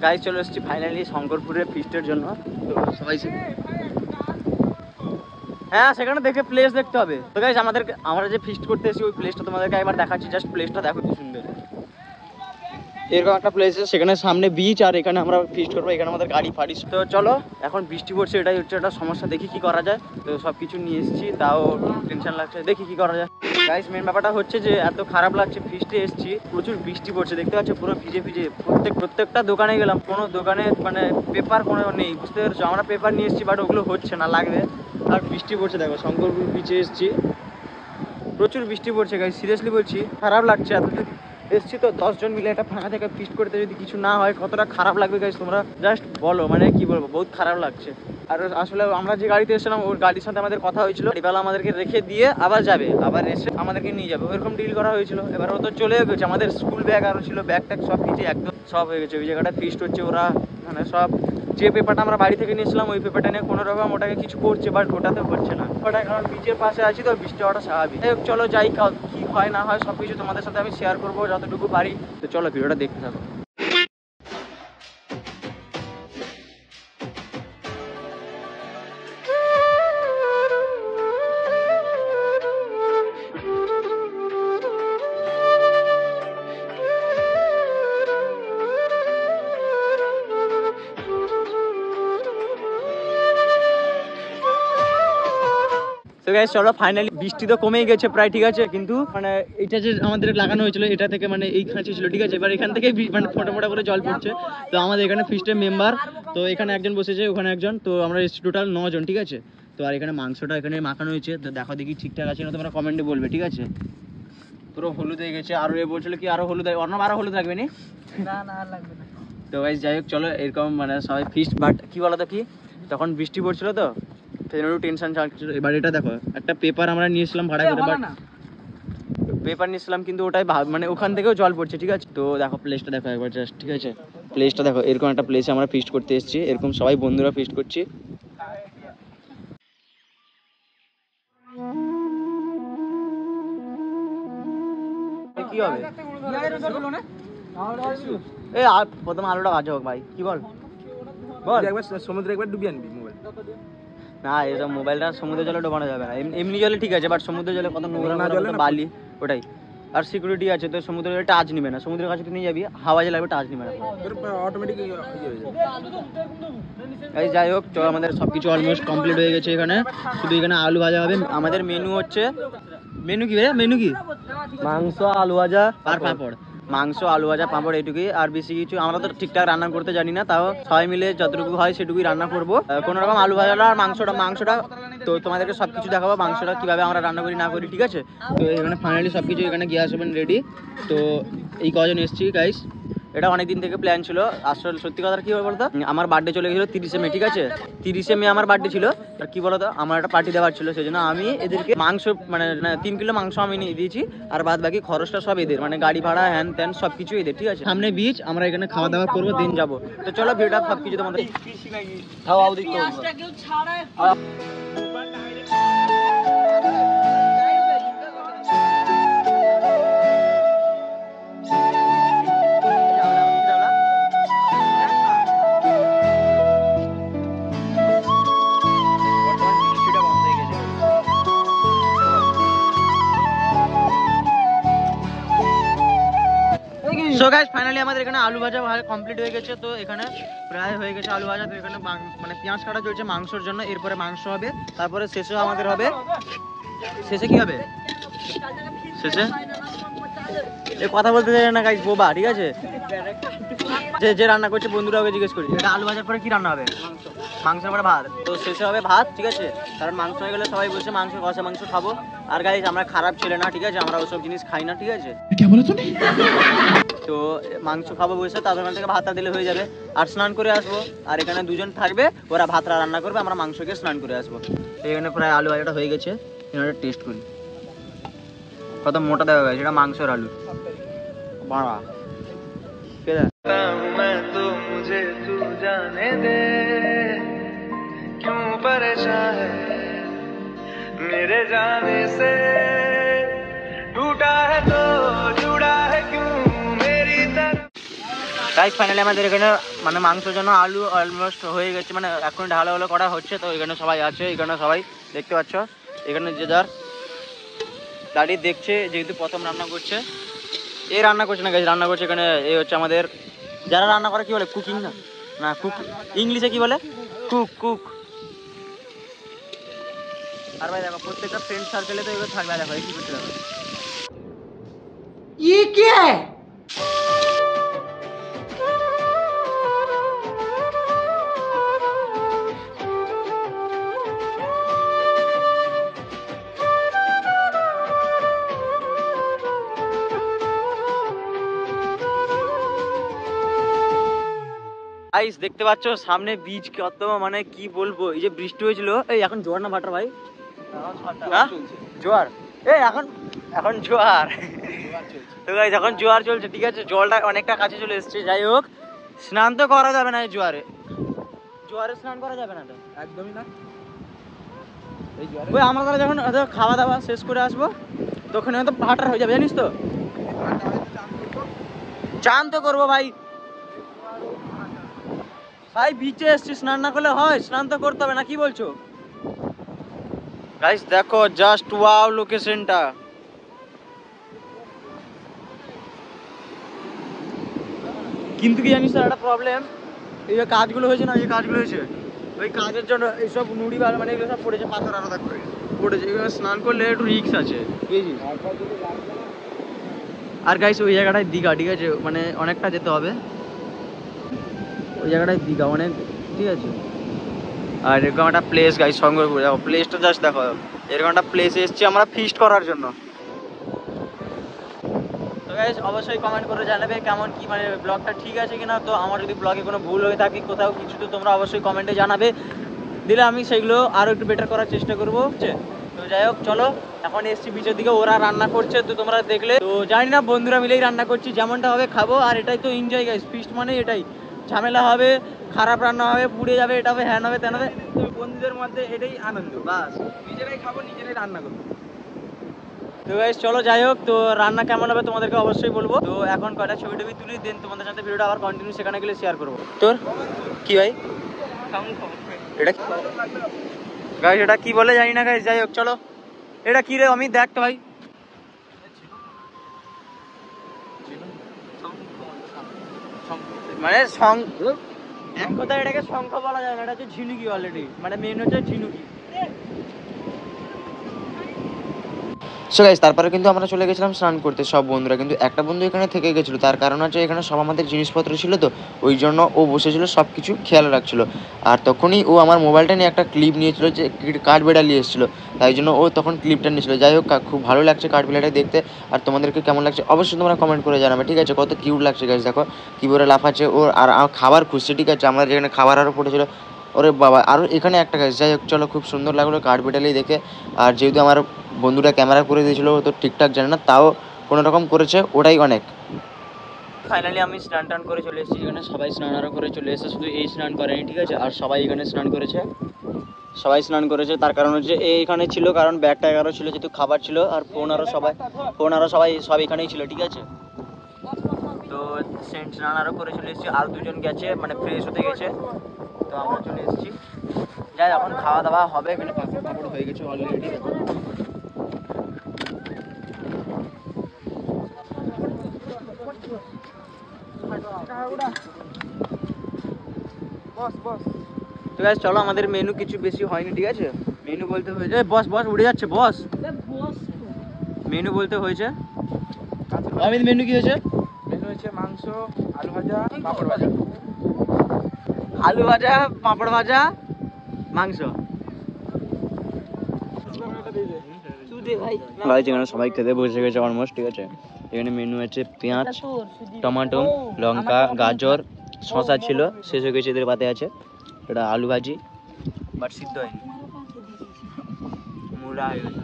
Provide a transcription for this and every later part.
Guys চলে এসেছি finally শঙ্করপুরের ফিস্টের জন্য। তো সবাই হ্যাঁ সেখানে দেখে প্লেস দেখতে হবে। তো গাইস আমরা যে ফিস্ট করতে এসেছি ওই প্লেসটা তোমাদেরকে একবার দেখাচ্ছি, জাস্ট প্লেসটা দেখো কি সুন্দর। এরকম একটা প্লেস সেখানে সামনে বিচ, আর এখানে আমরা ফিস্ট করবো, এখানে আমাদের গাড়ি ফাড়ি। তো চলো এখন বৃষ্টি পড়ছে, এটাই হচ্ছে একটা সমস্যা, দেখি কি করা যায়। তো সব কিছু নিয়ে এসেছি, তাও টেনশন লাগছে, দেখি কি করা যায়। গাইস মেন ব্যাপারটা হচ্ছে যে এত খারাপ লাগছে, ফিস্টে এসেছি প্রচুর বৃষ্টি পড়ছে, দেখতে পাচ্ছ পুরো ভিজে ভিজে। প্রত্যেকটা দোকানে গেলাম, কোনো দোকানে মানে পেপার কোনো নেই, বুঝতে পারছো। আমরা পেপার নিয়ে এসেছি বাট ওগুলো হচ্ছে না, লাগবে। আর বৃষ্টি পড়ছে, দেখো শঙ্করপুর বিচে এসেছি, প্রচুর বৃষ্টি পড়ছে গাইস, সিরিয়াসলি বলছি খারাপ লাগছে। এতদিন এসছি তো 10 জন মিলে একটা ফাঁকা থেকে ফিস্ট করতে, যদি কিছু না হয় কতটা খারাপ লাগবে গাইস তোমরা জাস্ট বলো, মানে কি বলবো, বহুত খারাপ লাগছে। আর আসলে আমরা যে গাড়িতে এসেছিলাম ওর গাড়ির সাথে আমাদের কথা হয়েছিল, গাড়িওয়ালা আমাদেরকে রেখে দিয়ে আবার যাবে, আবার এসে আমাদেরকে নিয়ে যাবে, ওইরকম ডিল করা হয়েছিল। এবার ও তো চলে গেছে, আমাদের স্কুল ব্যাগ আরও ছিল, ব্যাগ ট্যাগ সব কিছু একদম সব হয়ে গেছে। ওই জায়গাটা ফিস্ট হচ্ছে, ওরা মানে সব যে পেপারটা আমরা বাড়ি থেকে নিয়েছিলাম ওই পেপারটা নিয়ে কোনো রকম ওটাকে কিছু করছে, বাট ওটাতে হচ্ছে না। ওটা কারণ বিচের পাশে আছি তো বৃষ্টি হওয়াটা স্বাভাবিক। চলো যাই, কি হয় না হয় সব কিছু তোমাদের সাথে আমি শেয়ার করবো যতটুকু পারি। তো চলো ভিডিওটা দেখতে থাকো। তো গাইস চলো ফাইনালি বৃষ্টি তো কমেই গেছে প্রায়, ঠিক আছে, কিন্তু মানে এটা যে আমাদের লাগানো হয়েছিল এটা থেকে মানে এই খাঁচি ছিল, ঠিক আছে। এবার এখান থেকে মানে ফোটা ফোটা করে জল পড়ছে। তো আমাদের এখানে ফিস্টের মেম্বার, তো এখানে একজন বসেছে, ওখানে একজন, তো আমরা টোটাল 9 জন, ঠিক আছে। তো আর এখানে মাংসটা এখানে মাখানো হয়েছে, তো দেখো দেখি ঠিকঠাক আছে না, তোমরা কমেন্টে বলবে, ঠিক আছে। পুরো হলুদ হয়ে গেছে, আরো এ বলছিল কি আরো হলুদ, অর্ণব আরো হলুদ লাগবে না? না লাগবে না। তো গাইস যাই হোক চলো, এরকম মানে সবাই ফিস্ট, বাট কি বলো তো, কি তখন বৃষ্টি পড়ছিল তো একটু টেনশন থাকছিল। এবার এটা দেখো, একটা পেপার আমরা নিয়েছিলাম ভাড়া করে, বাট পেপার নিয়েছিলাম কিন্তু ওটাই মানে ওখান থেকেও জল পড়ছে, ঠিক আছে। তো দেখো প্লেসটা দেখো একবার জাস্ট, ঠিক আছে। প্লেসটা দেখো, এরকম একটা প্লেসে আমরা ফিস্ট করতে এসেছি, এরকম সবাই বন্ধুরা ফিস্ট করছি। কি হবে এই প্রথম আলুটা ভাজা হোক ভাই, কি বল বল। একবার সমুদ্রে একবার ডুবিয়ে আনবি মোবাইল। না এসব মোবাইলটা সমুদ্র জলে ডোবানো যাবে না, এমনি জলে ঠিক আছে, বাট সমুদ্র জলে কত নোংরা বালি, ওটাই। আর সিকিউরিটি আছে, তো সমুদ্র জলে টাচ নিবে না, সমুদ্রের কাছে তুই নিয়ে যাবি, হাওয়া যে লাগবে টাচ নিবে না, অটোমেটিক হয়ে যাবে। যাই হোক চলো, আমাদের সবকিছু অলমোস্ট কমপ্লিট হয়ে গেছে। এখানে শুধু এখানে আলু ভাজা হবে। আমাদের মেনু হচ্ছে, মেনু কি রে, মেনু কি মাংস আলু ভাজা আর পাঁপড়, মাংস আলু ভাজা পাঁপড়, এইটুকুই। আর বেশি কিছু আমরা তো ঠিকঠাক রান্না করতে জানি না, তাও সবাই মিলে যতটুকু হয় সেটুকুই রান্না করবো। কোনো রকম আলু ভাজাটা আর মাংসটা তো তোমাদেরকে সবকিছু দেখাবো, মাংসটা কিভাবে আমরা রান্না করি না করি, ঠিক আছে। তো এখানে ফাইনালি সবকিছু এখানে গ্যাস ওভেন রেডি। তো এই কজন এসছি গাইস, এটা অনেকদিন থেকে প্ল্যান ছিল। আসলে সত্যি কথা কি বলতো, আমার বার্থডে চলে গেছিল 30 মে, ঠিক আছে। 30 মে আমার বার্থডে ছিল। আর কি বলতো, আমার একটা পার্টি দেওয়ার ছিল, সেই জন্য আমি এদেরকে মাংস মানে 3 কিলো মাংস আমি নিয়ে দিয়েছি, আর বাদ বাকি খরচটা সব এদের, মানে গাড়ি ভাড়া হ্যান ত্যান সবকিছু এদের, ঠিক আছে। সামনে বিচ, আমরা এখানে খাওয়া দাওয়া করবো, দিন যাবো। তো চলো ভিডিওটা সবকিছু তোমাদের সো গাইস ফাইনালি আমাদের এখানে আলু ভাজা কমপ্লিট হয়ে গেছে। তো এখানে প্রায় হয়ে গেছে আলু ভাজা। তো এখানে মানে পেঁয়াজ কাটা চলছে মাংসর জন্য, এরপরে মাংস হবে, তারপরে শেষে আমাদের হবে, শেষে কি হবে, শেষে এই কথা বলতে চাই না গাইস, বোবা, ঠিক আছে। যে রান্না করছে বন্ধুরা ওকে জিজ্ঞেস করি, এটা আলু ভাজার পরে কি রান্না হবে, মাংসের পরে ভাত। তো শেষে হবে ভাত, ঠিক আছে, কারণ মাংস হয়ে গেলে সবাই বসে মাংস কষা মাংস খাবো। আর গাইস আমরা খারাপ ছেলে না, ঠিক আছে, আমরা ওসব জিনিস খাই না, ঠিক আছে। তো মাংস খাবো বসে, তাদের থেকে ভাতটা দিলে হয়ে যাবে। আর স্নান করে আসবো, আর এখানে দুজন থাকবে, ওরা ভাতটা রান্না করবে, আমরা মাংসকে স্নান করে আসবো। এখানে প্রায় আলু ভাজাটা হয়ে গেছে, এখানে টেস্ট করি কত মোটা দেওয়া গেছে, এটা মাংসের আলু বাড়া। मैं तो मुझे तू जाने दे क्यों परेशान है मेरे जाने से टूटा है तो जुड़ा है क्यों मेरी तरफ। গাইস ফাইনালি আমাদের এখানে মানে মাংসের জন্য আলু অলমোস্ট হয়ে গেছে, মানে এখন ঢালা হলো করা হচ্ছে। তো এখানে সবাই আছে, এখানে সবাই দেখতে পাচ্ছ, এখানে যে যার দাঁড়িয়ে দেখছে, যেহেতু প্রথম রান্না করছে। এই রান্না করছে না গাইস, রান্না করছে এখানে এই হচ্ছে আমাদের যারা রান্না করে কি বলে, কুকিং না, না কুক ইংলিশে কি বলে, কুক কুক। আর ভাই দেখো প্রত্যেকটা ফ্রেন্ড সার্কেলে তো এগুলো থাকবে, দেখো কি করতে হবে। ये क्या है? গাইস দেখতে পাচ্ছ সামনে বীজ কত, মানে কি বলবো, এই যে বৃষ্টি হয়েছিল। এই এখন জোয়ার না ভাটার ভাই? জোয়ার। এই এখন এখন জোয়ার। তো গাইস এখন জোয়ার চলছে, ঠিক আছে, জলটা অনেকটা কাছে চলে এসেছে। যাই হোক, স্নান তো করা যাবে না এই জোয়ারে, জোয়ারে স্নান করা যাবে না তো একদমই না। ওই আমরা যখন খাওয়া দাওয়া শেষ করে আসবো তখন হয়তো ভাটার হয়ে যাবে, জানিস তো। চান তো করবো ভাই, ভাই বিচে এসছি, স্নান না করলে হয়? স্নান তো করতে হবে না, কি বলছো গাইস? দেখো জাস্ট ওয়াও লোকেশনটা। কিন্তু কি জানিস তো একটা প্রবলেম, এই যে কাজগুলো হয়েছে না, এই কাজগুলো হয়েছে, ওই কাজের জন্য এইসব নুড়ি মানে এগুলো সব পড়েছে, পাথর আলাদা করে পড়েছে। এগুলো স্নান করলে একটু রিস্ক আছে, বুঝেছিস? আর গাইস ওই জায়গাটায় দীঘা, ঠিক আছে, মানে অনেকটা যেতে হবে ওই জায়গাটায়, দীঘা অনেক, ঠিক আছে। আর এরকম একটা প্লেস গাইস সঙ্গে দেখো, প্লেসটা জাস্ট দেখো, এরকম একটা প্লেসে এসেছি আমরা ফিস্ট করার জন্য। তো গাইস অবশ্যই কমেন্ট করে জানাবে কেমন কি, মানে ব্লগটা ঠিক আছে কিনা। তো আমার যদি ব্লগে কোনো ভুল হয়ে থাকে কোথাও কিছু, তো তোমরা অবশ্যই কমেন্টে জানাবে, দিলে আমি সেগুলো আরও একটু বেটার করার চেষ্টা করবো, বুঝছে? তো যাই হোক চলো, এখন এসছি বিচের দিকে, ওরা রান্না করছে তো তোমরা দেখলে। তো জানি না, বন্ধুরা মিলেই রান্না করছি, যেমনটা হবে খাবো। আর এটাই তো এনজয় গাইস, ফিস্ট মানে এটাই, ঝামেলা হবে, খারাপ রান্না হবে, পুড়ে যাবে, এটা হবে, হ্যান হবে, তেন হবে, বন্ধুদের মধ্যে এটাই আনন্দ, বাস নিজেরাই খাবো, নিজেরাই রান্না করবো। তো গাইস চলো, যাই হোক, তো রান্না কেমন হবে তোমাদেরকে অবশ্যই বলবো। তো এখন কয়টা ছবি টবি তুলি, দেন তোমাদের সাথে ভিডিওটা আবার কন্টিনিউ সেখানে গেলে শেয়ার করবো। তোর কি ভাই এটা গাইস, এটা কি বলে জানি না গাইস, যাই হোক চলো। এটা কি রে আমি দেখ তো ভাই, মানে এক কথা এটাকে শঙ্খ বলা যায় না, এটা হচ্ছে ঝিনুকি অলরেডি, মানে মেন হচ্ছে ঝিনুকি। সো গাইস তারপরে কিন্তু আমরা চলে গেছিলাম স্নান করতে সব বন্ধুরা, কিন্তু একটা বন্ধু এখানে থেকে গেছিলো, তার কারণ হচ্ছে এখানে সব আমাদের জিনিসপত্র ছিল, তো ওই জন্য ও বসেছিল, সব কিছু খেয়াল রাখছিল। আর তখনই ও আমার মোবাইলটা নিয়ে একটা ক্লিপ নিয়েছিল, যে কাঠ বেড়া নিয়ে এসেছিলো, তাই জন্য ও তখন ক্লিপটা নিয়েছিল। যাই হোক খুব ভালো লাগছে কাঠ বেড়াটা দেখতে। আর তোমাদেরকে কেমন লাগছে অবশ্যই তোমরা কমেন্ট করে জানাবে, ঠিক আছে? কত কিউট লাগছে গাইস, দেখো কীভাবে লাফাচ্ছে ওর, আর খাবার খুঁজছে, ঠিক আছে? আমরা যেখানে খাবার আরও পড়েছিল, ওরে বাবা, আরও এখানে একটা গাছ। যাই হোক চলো, খুব সুন্দর লাগলো কাঠ বেটালেই দেখে। আর যেহেতু আমার বন্ধুরা ক্যামেরা করে দিয়েছিলো, তো ঠিকঠাক জানে না, তাও কোনো রকম করেছে, ওটাই অনেক। ফাইনালি আমি স্নান টান করে চলে এসেছি, এখানে সবাই স্নান আরও করে চলে এসেছে, শুধু এই স্নান করেনি, ঠিক আছে? আর সবাই এখানে স্নান করেছে, সবাই স্নান করেছে। তার কারণ হচ্ছে এইখানে ছিল, কারণ ব্যাগটা এগারো ছিল, যেহেতু খাবার ছিল, আর ফোন আরও সবাই সব এখানেই ছিল, ঠিক আছে? তো স্নান আরও করে চলে এসেছি, আর দুজন গেছে, মানে ফ্রেশ হতে গেছে, তো আমরা চলে এসেছি। যাই এখন খাওয়া দাওয়া হবে, এখানে পাপড় হয়ে গেছে অলরেডি। তো গাইস চলো, আমাদের মেনু কিছু বেশি হয়নি, ঠিক আছে? মেনু বলতে হয়েছে, বস উড়ে যাচ্ছে, বস মেনু বলতে হয়েছে। আমি মেনু কি হয়েছে? মেনু হচ্ছে মাংস, আলু ভাজা, পাঁপড় ভাজা। আলু ভাজা, পাঁপড় ভাজা, মাংস। ভাই যেখানে সবাই খেতে বসে গেছে অলমোস্ট, ঠিক আছে? এখানে মেনু আছে পেঁয়াজ, টমেটো, লঙ্কা, গাজর, শসা ছিল, শেষ হয়ে গেছে, এদের পাতে আছে। এটা আলু ভাজি, বাট সিদ্ধ হয়নি, মুড়া হয়ে গেছে।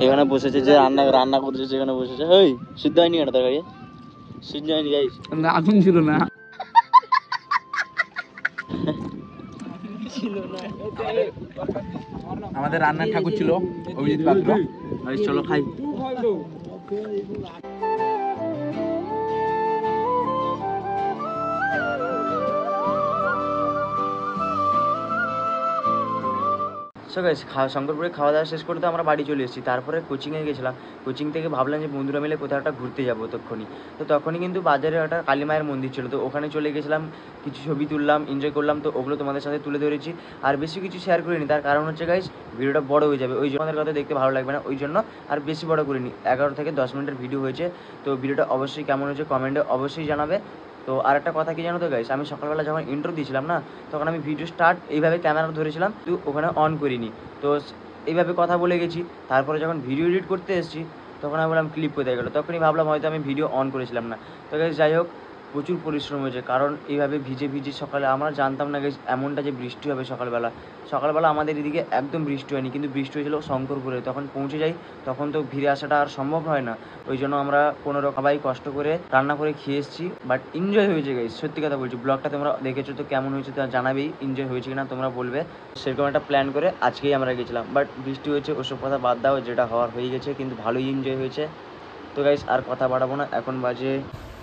এখানে বসেছে যে রান্না করতেছে, সেখানে বসেছে, ওই সিদ্ধ হয়নি, এটা তরকারি সিদ্ধ হয়নি গাইস, আগুন ছিল না। আমাদের রান্নার ঠাকুর ছিল অভিজিৎ পাত্র। চলো খাই। সো গাইস শঙ্করপুরে খাওয়া দাওয়া শেষ করে তো আমরা বাড়ি চলে এসেছি। তারপরে কোচিংয়ে গেছিলাম। কোচিং থেকে ভাবলাম যে বন্ধুরা মিলে কোথাও একটা ঘুরতে যাবো তখনই। তো তখনই কিন্তু বাজারে একটা কালী মায়ের মন্দির ছিল, তো ওখানে চলে গেছিলাম, কিছু ছবি তুললাম, এনজয় করলাম। তো ওগুলো তোমাদের সাথে তুলে ধরেছি, আর বেশি কিছু শেয়ার করিনি। তার কারণ হচ্ছে গাইস ভিডিওটা বড় হয়ে যাবে, ওই জন্য আমাদের কথা দেখতে ভালো লাগবে না, ওই জন্য আর বেশি বড় করিনি। 11 থেকে 10 মিনিটের ভিডিও হয়েছে। তো ভিডিওটা অবশ্যই কেমন হয়েছে কমেন্টে অবশ্যই জানাবে। তো আর একটা কথা কি জানো তো গাইস, আমি সকালবেলা যখন ইন্ট্রো দিয়েছিলাম না, তখন আমি ভিডিও স্টার্ট এইভাবে ক্যামেরা ধরেছিলাম, তো ওখানে অন করিনি। তো এইভাবে কথা বলে গেছি। তারপরে যখন ভিডিও এডিট করতে এসেছি, তখন আমি বললাম ক্লিপ কোথায় গেলো, তখনই ভাবলাম হয়তো আমি ভিডিও অন করেছিলাম না। তো গাইস যাই হোক, প্রচুর পরিশ্রম হয়েছে, কারণ এইভাবে ভিজে ভিজে সকালে আমরা জানতাম না গাইস এমনটা যে বৃষ্টি হবে সকালবেলা আমাদের এদিকে একদম বৃষ্টি হয়নি, কিন্তু বৃষ্টি হয়েছিল শঙ্করপুরে। তখন পৌঁছে যাই, তখন তো ফিরে আসাটা আর সম্ভব হয় না, ওই জন্য আমরা কোনো রকমভাবে কষ্ট করে রান্না করে খেয়ে এসেছি। বাট এনজয় হয়েছে গাইস, সত্যি কথা বলছি। ব্লগটা তোমরা দেখেছো তো কেমন হয়েছে তা জানাবেই, এনজয় হয়েছে কিনা তোমরা বলবে। সেরকম একটা প্ল্যান করে আজকেই আমরা গেছিলাম, বাট বৃষ্টি হয়েছে, ওসব কথা বাদ দাও, যেটা হওয়ার হয়ে গেছে, কিন্তু ভালোই এনজয় হয়েছে। তো গাইস আর কথা বাড়াবো না, এখন বাজে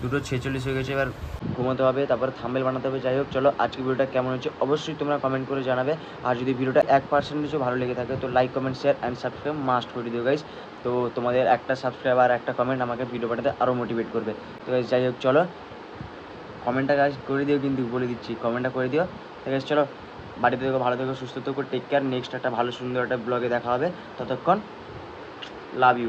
2:46 হয়ে গেছে, এবার ঘুমোতে হবে, তারপর থাম্বনেল বানাতে হবে। যাই হোক চলো, আজকে ভিডিওটা কেমন হচ্ছে অবশ্যই তোমরা কমেন্ট করে জানাবে। আর যদি ভিডিওটা 1% ভালো লেগে থাকে, তো like comment share and subscribe must করে দিও গাইস। তো তোমাদের একটা সাবস্ক্রাইব আর একটা কমেন্ট আমাকে ভিডিও পাঠাতে আরও মোটিভেট করবে। তো গাইস যাই হোক চলো, কমেন্টটা গাইস করে দিও, কিন্তু বলে দিচ্ছি কমেন্টটা করে দিও। তো গাইস চলো, বাড়িতে থেকো, ভালো থেকো, সুস্থ থেকো, টেক কেয়ার। নেক্সট একটা ভালো সুন্দর একটা ব্লগে দেখা হবে, ততক্ষণ লাভ ইউ।